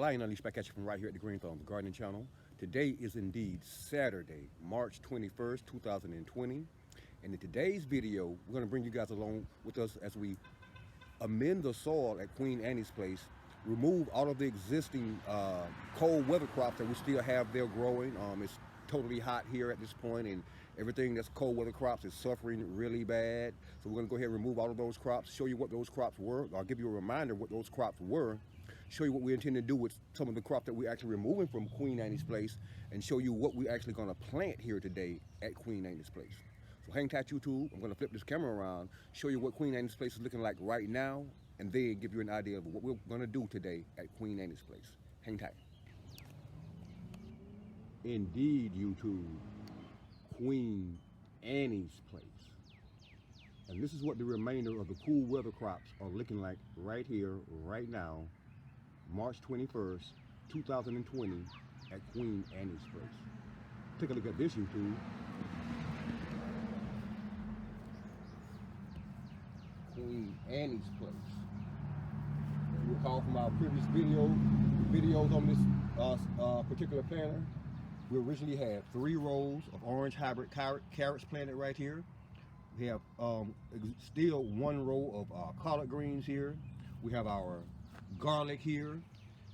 Lion Unleashed back at you from right here at the Green Thumb Gardening Channel. Today is indeed Saturday, March 21st, 2020. And in today's video, we're going to bring you guys along with us as we amend the soil at Queen Annie's place, remove all of the existing cold weather crops that we still have there growing. It's totally hot here at this point, and everything that's cold weather crops is suffering really bad. So we're going to go ahead and remove all of those crops, show you what those crops were. I'll give you a reminder what those crops were, show you what we intend to do with some of the crops that we're actually removing from Queen Annie's place, and show you what we're actually going to plant here today at Queen Annie's place. So hang tight, YouTube. I'm going to flip this camera around, show you what Queen Annie's place is looking like right now, and then give you an idea of what we're going to do today at Queen Annie's place. Hang tight. Indeed, YouTube, Queen Annie's place. And this is what the remainder of the cool weather crops are looking like right here, right now, March 21st, 2020, at Queen Annie's place. Take a look at this, YouTube. Queen Annie's place. You recall from our previous videos on this particular planter, we originally had 3 rows of orange hybrid carrots planted right here. We have still 1 row of collard greens here. We have our garlic here.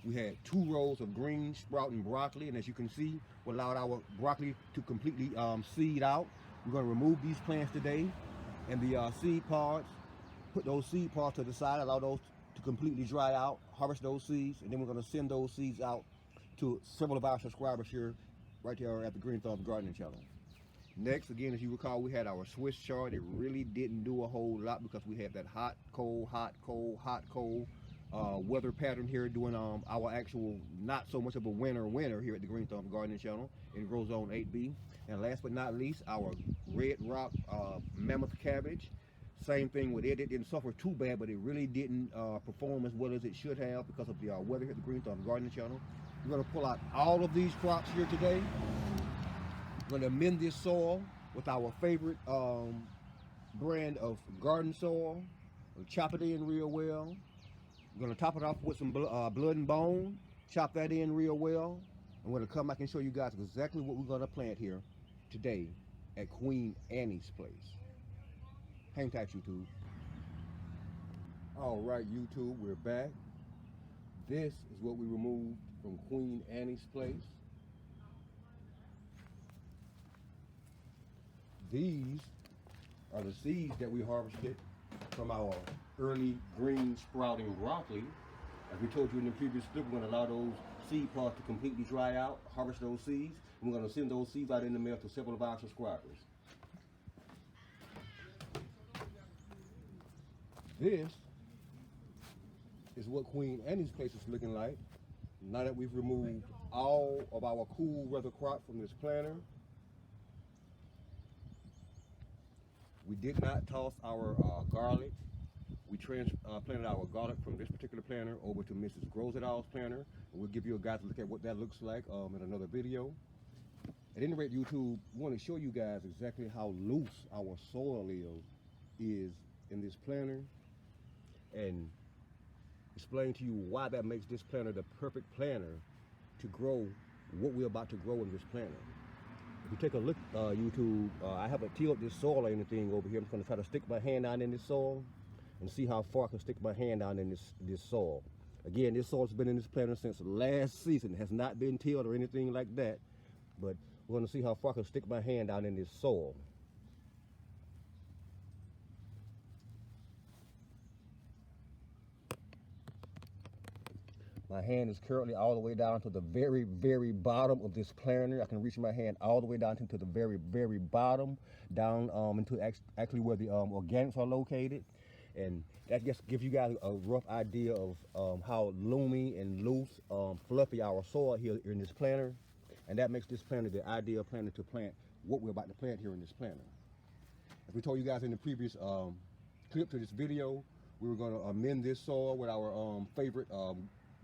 We had 2 rows of green sprouting broccoli, and as you can see, we allowed our broccoli to completely seed out. We're going to remove these plants today, and the seed pods, put those seed pods to the side, allow those to completely dry out, harvest those seeds, and then we're going to send those seeds out to several of our subscribers here right there at the Green Thumb Gardening Channel. Next, again, as you recall, we had our Swiss chard. It really didn't do a whole lot because we had that hot, cold, hot, cold, hot, cold weather pattern here doing our actual not so much of a winter here at the Green Thumb Gardening Channel in Grow Zone 8B. And last but not least, our red rock mammoth cabbage. Same thing with it. It didn't suffer too bad, but it really didn't perform as well as it should have because of the weather here at the Green Thumb Gardening Channel. We're going to pull out all of these crops here today. We're going to amend this soil with our favorite brand of garden soil. We'll chop it in real well. We're going to top it off with some blood and bone. Chop that in real well. I'm going to come back and show you guys exactly what we're going to plant here today at Queen Annie's place. Hang tight, YouTube. All right, YouTube, we're back. This is what we removed from Queen Annie's place. These are the seeds that we harvested from our early green sprouting broccoli. As we told you in the previous clip, we're going to allow those seed pods to completely dry out, harvest those seeds, and we're going to send those seeds out in the mail to several of our subscribers. This is what Queen Annie's place is looking like now that we've removed all of our cool weather crop from this planter. We did not toss our garlic. We transplanted our garlic from this particular planter over to Mrs. Grosedal's planter, and we'll give you a guys a look at what that looks like in another video. At any rate, YouTube, we want to show you guys exactly how loose our soil is in this planter, and explain to you why that makes this planter the perfect planter to grow what we're about to grow in this planter. If you take a look, YouTube, I haven't tilled this soil or anything over here. I'm going to try to stick my hand down in this soil and see how far I can stick my hand down in this soil. Again, this soil's been in this planter since last season. It has not been tilled or anything like that, but we're going to see how far I can stick my hand down in this soil. My hand is currently all the way down to the very, very bottom of this planter. I can reach my hand all the way down into the very, very bottom, down into actually where the organics are located. And that just gives you guys a rough idea of how loomy and loose, fluffy our soil here in this planter. And that makes this planter the ideal planter to plant what we're about to plant here in this planter. As we told you guys in the previous clip to this video, we were going to amend this soil with our favorite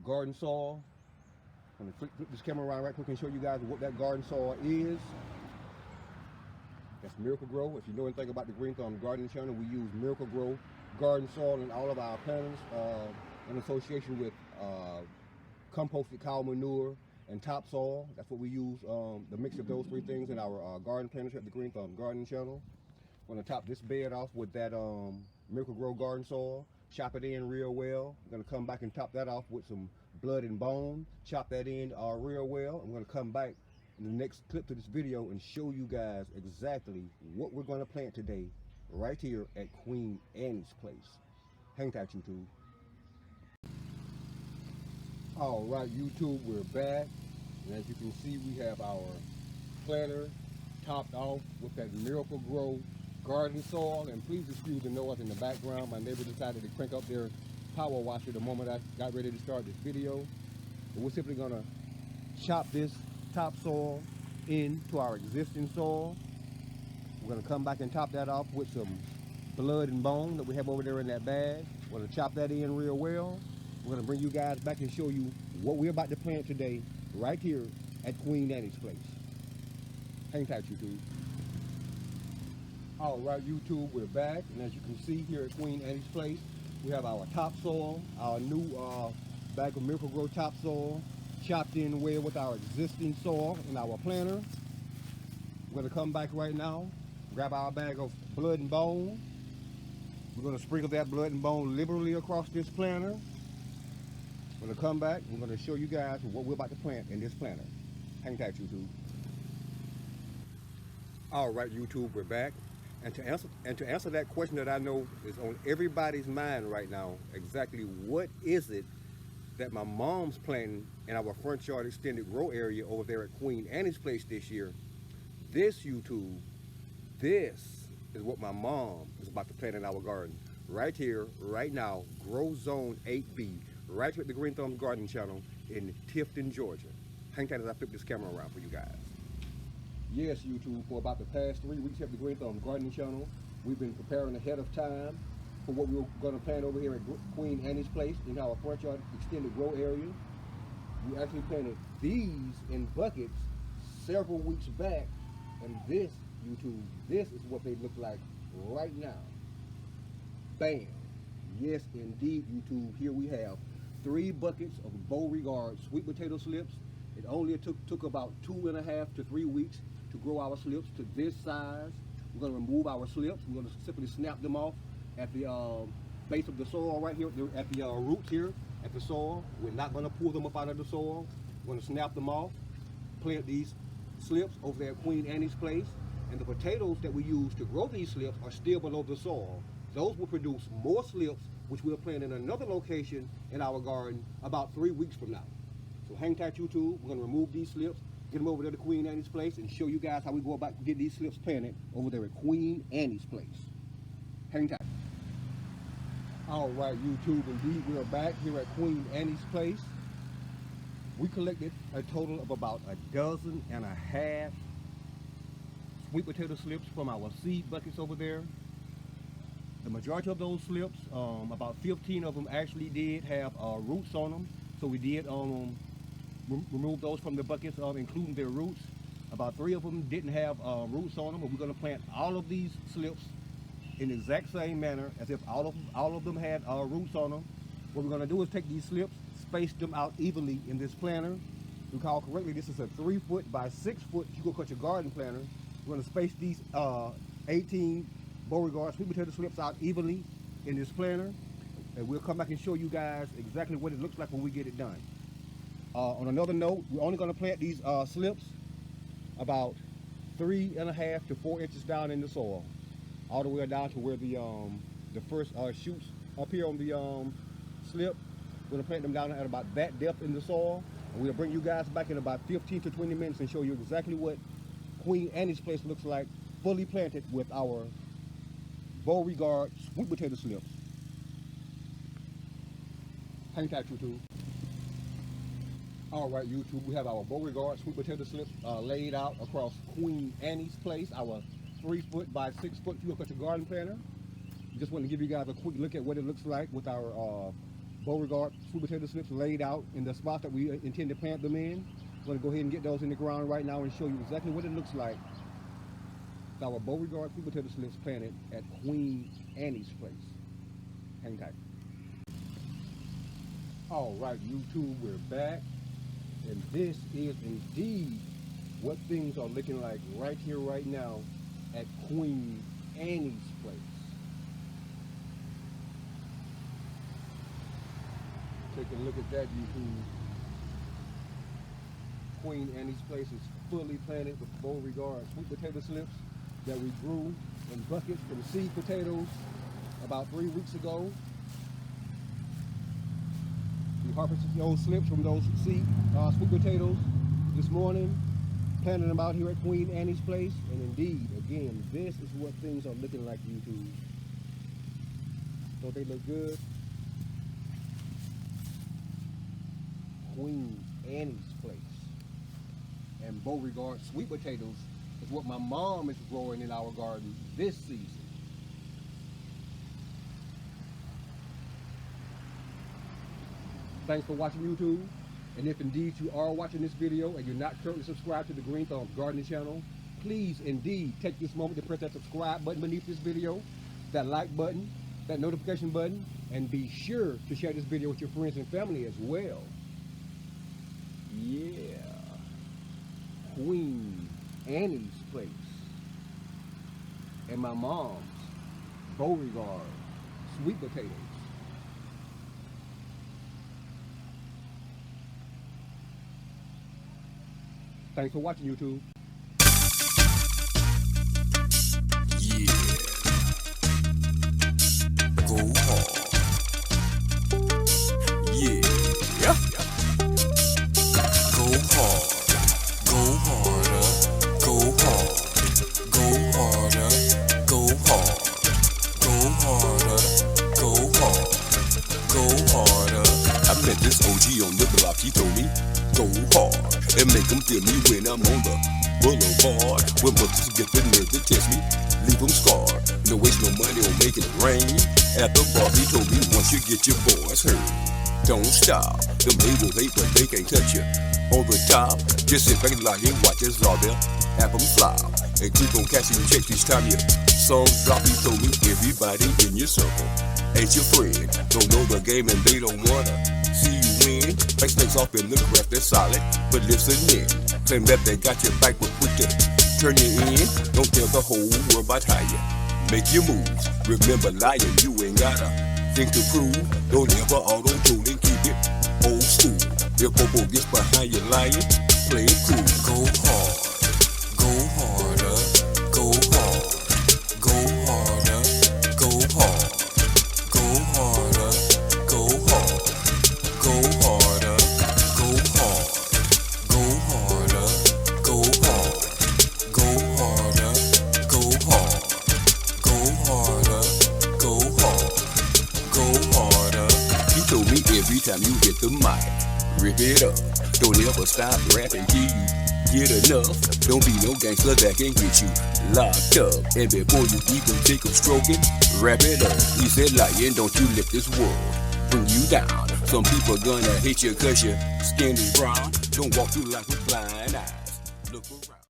garden soil. I'm going to flip this camera around right quick and show you guys what that garden soil is. That's Miracle Grow. If you know anything about the Green Thumb Gardening Channel, we use Miracle Grow garden soil in all of our planters in association with composted cow manure, and topsoil. That's what we use, the mix of those three things in our garden planters at the Green Thumb Gardening Channel. We're gonna top this bed off with that Miracle Grow garden soil, chop it in real well. We're gonna come back and top that off with some blood and bone, chop that in real well. I'm gonna come back in the next clip to this video and show you guys exactly what we're gonna plant today right here at Queen Annie's place. Hang tight, YouTube. All right, YouTube, we're back. And as you can see, we have our planter topped off with that Miracle Grow garden soil. And please excuse the noise in the background. My neighbor decided to crank up their power washer the moment I got ready to start this video. But we're simply gonna chop this topsoil into our existing soil. We're gonna come back and top that off with some blood and bone that we have over there in that bag. We're gonna chop that in real well. We're gonna bring you guys back and show you what we're about to plant today right here at Queen Annie's place. Hang tight, YouTube. All right, YouTube, we're back. And as you can see here at Queen Annie's place, we have our topsoil, our new bag of Miracle Grow topsoil, chopped in well with our existing soil in our planter. We're gonna come back right now, grab our bag of blood and bone. We're gonna sprinkle that blood and bone liberally across this planter. We're gonna come back, we're gonna show you guys what we're about to plant in this planter. Hang tight, YouTube. All right, YouTube, we're back. And to answer that question that I know is on everybody's mind right now, exactly what is it that my mom's planting in our front yard extended grow area over there at Queen Annie's place this year? This, YouTube, this is what my mom is about to plant in our garden. Right here, right now, Grow Zone 8B, right here at the Green Thumb Garden Channel in Tifton, Georgia. Hang tight as I flip this camera around for you guys. Yes, YouTube, for about the past 3 weeks at the Green Thumb Gardening Channel, we've been preparing ahead of time for what we're going to plant over here at Queen Annie's place in our front yard extended grow area. We actually planted these in buckets several weeks back, and this, YouTube, this is what they look like right now. Bam! Yes, indeed, YouTube. Here we have 3 buckets of Beauregard sweet potato slips. It only took about 2.5 to 3 weeks to grow our slips to this size. We're going to remove our slips. We're going to simply snap them off at the base of the soil right here, at the roots here, at the soil. We're not going to pull them up out of the soil. We're going to snap them off, plant these slips over there at Queen Annie's place. And the potatoes that we use to grow these slips are still below the soil. Those will produce more slips, which we'll plant in another location in our garden about 3 weeks from now. So hang tight, YouTube. We're going to remove these slips, get them over there to Queen Annie's place, and show you guys how we go about getting these slips planted over there at Queen Annie's place. Hang tight. All right, YouTube, indeed, we're back here at Queen Annie's place. We collected a total of about 12 sweet potato slips from our seed buckets over there. The majority of those slips, about 15 of them actually did have roots on them. So we did remove those from the buckets, including their roots. About 3 of them didn't have roots on them, but we're going to plant all of these slips in the exact same manner as if all of them had roots on them. What we're going to do is take these slips, space them out evenly in this planter. If you recall correctly, this is a 3 foot by 6 foot Hugo Cut Your Garden planter. We're going to space these 18 Beauregard sweet potato slips out evenly in this planter, and we'll come back and show you guys exactly what it looks like when we get it done. On another note, we're only going to plant these slips about 3.5 to 4 inches down in the soil, all the way down to where the first shoots up here on the slip. We're going to plant them down at about that depth in the soil, and we'll bring you guys back in about 15 to 20 minutes and show you exactly what Queen Annie's place looks like, fully planted with our Beauregard sweet potato slips. Hang tight, YouTube. All right, YouTube, we have our Beauregard sweet potato slips laid out across Queen Annie's place, our 3 foot by 6 foot Hugo Cut Your Garden planter. Just want to give you guys a quick look at what it looks like with our Beauregard sweet potato slips laid out in the spot that we intend to plant them in. We're going to go ahead and get those in the ground right now and show you exactly what it looks like with our Beauregard sweet potato slips planted at Queen Annie's place. Hang tight. All right, YouTube, we're back, and this is indeed what things are looking like right here, right now at Queen Annie's place. Take a look at that, YouTube. Queen Annie's place is fully planted with Beauregard sweet potato slips that we grew in buckets from seed potatoes about 3 weeks ago. We harvested those slips from those seed sweet potatoes this morning, planted them out here at Queen Annie's place, and indeed, again, this is what things are looking like, YouTube. Don't they look good? Queen Annie's place. And Beauregard sweet potatoes is what my mom is growing in our garden this season. Thanks for watching, YouTube. And if indeed you are watching this video and you're not currently subscribed to the Green Thumbs Gardening channel, please indeed take this moment to press that subscribe button beneath this video, that like button, that notification button, and be sure to share this video with your friends and family as well. Yeah. Queen Annie's place. And my mom's Beauregard sweet potatoes. Thanks for watching, YouTube. Yeah. Go hard. Yeah. Go hard. Go harder. Go hard. Go harder. Go hard. Go harder. Go hard. Go harder. I met this OG on the block. He told me, go hard and make them feel me when I'm on the boulevard. When mothers get the nerve to test me, leave them scarred. No waste no money on making it rain. At the bar, he told me once you get your boys heard, don't stop. Them labels hate, but they can't touch you. On the top, just sit back and lie and watch as all their have them fly. And keep on catching checks each time your songs drop. He told me everybody in your circle ain't your friend. Don't know the game and they don't wanna see you win. Like snakes off in the grass, they're solid, but listen in. Claim that they got your back, but quick to turn you in. Don't tell the whole world about how you make your moves. Remember lying, you ain't gotta think to prove. Don't ever auto-tune and keep it old school. If Popo gets behind you lying, play it cool. Go hard, go harder, go hard, go harder, go hard, go harder, go hard. Go harder, go hard, go harder, go hard, go harder, go hard, go harder, go hard, go harder. He told me every time you hit the mic, rip it up. Don't ever stop rapping till you get enough. Don't be no gangster that can get you locked up. And before you even take a stroking, wrap it up. He said, lying, don't you let this world bring you down. Some people gonna hate you cause your skin is brown. Don't walk through life with blind eyes.